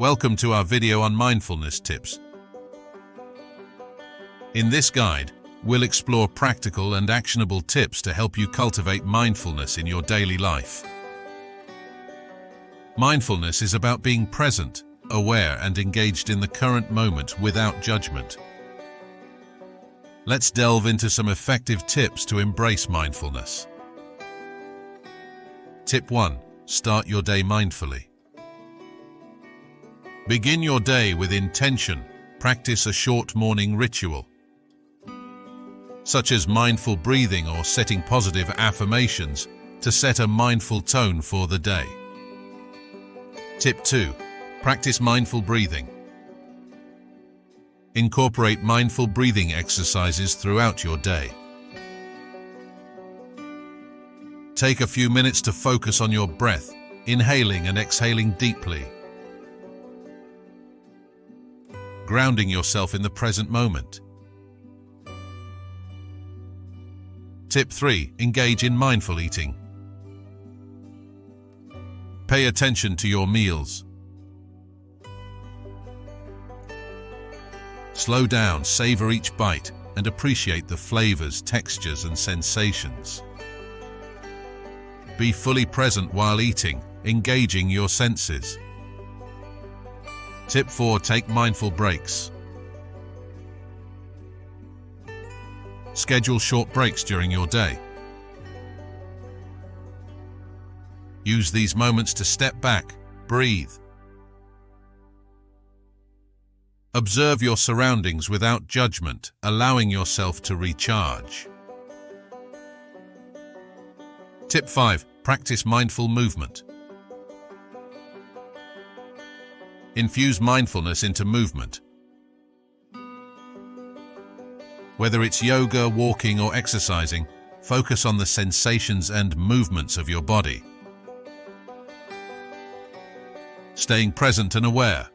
Welcome to our video on mindfulness tips. In this guide, we'll explore practical and actionable tips to help you cultivate mindfulness in your daily life. Mindfulness is about being present, aware, and engaged in the current moment without judgment. Let's delve into some effective tips to embrace mindfulness. Tip 1. Start your day mindfully. Begin your day with intention. Practice a short morning ritual, such as mindful breathing or setting positive affirmations to set a mindful tone for the day. Tip 2. Practice mindful breathing. Incorporate mindful breathing exercises throughout your day. Take a few minutes to focus on your breath, inhaling and exhaling deeply, grounding yourself in the present moment. Tip 3. Engage in mindful eating. Pay attention to your meals. Slow down, savor each bite, and appreciate the flavors, textures, and sensations. Be fully present while eating, engaging your senses. Tip 4. Take mindful breaks. Schedule short breaks during your day. Use these moments to step back, breathe. Observe your surroundings without judgment, allowing yourself to recharge. Tip 5. Practice mindful movement. Infuse mindfulness into movement. Whether it's yoga, walking, or exercising, focus on the sensations and movements of your body. Staying present and aware.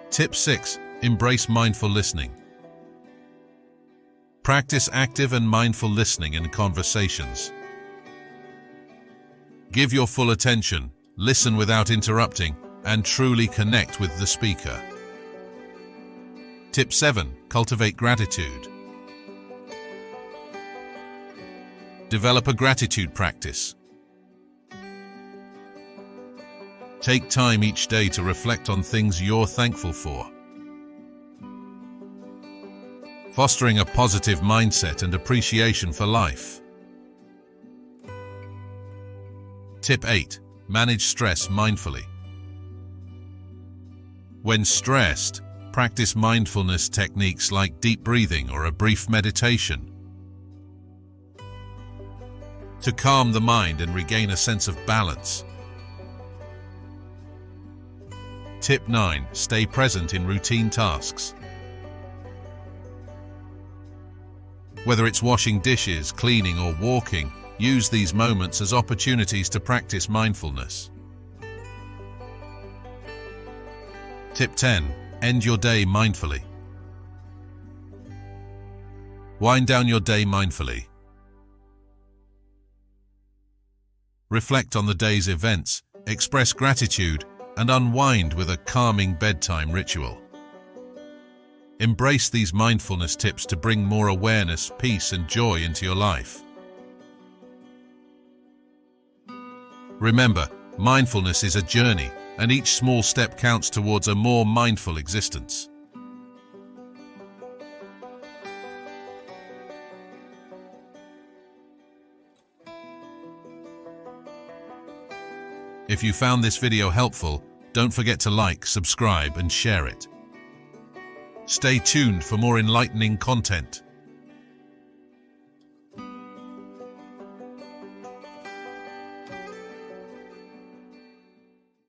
Tip 6. Embrace mindful listening. Practice active and mindful listening in conversations. Give your full attention, listen without interrupting, and truly connect with the speaker. Tip 7. Cultivate gratitude. Develop a gratitude practice. Take time each day to reflect on things you're thankful for. Fostering a positive mindset and appreciation for life. Tip 8. Manage stress mindfully. When stressed, practice mindfulness techniques like deep breathing or a brief meditation to calm the mind and regain a sense of balance. Tip 9. Stay present in routine tasks. Whether it's washing dishes, cleaning, or walking, use these moments as opportunities to practice mindfulness. Tip 10. End your day mindfully. Wind down your day mindfully. Reflect on the day's events, express gratitude, and unwind with a calming bedtime ritual. Embrace these mindfulness tips to bring more awareness, peace, and joy into your life. Remember, mindfulness is a journey, and each small step counts towards a more mindful existence. If you found this video helpful, don't forget to like, subscribe, and share it. Stay tuned for more enlightening content.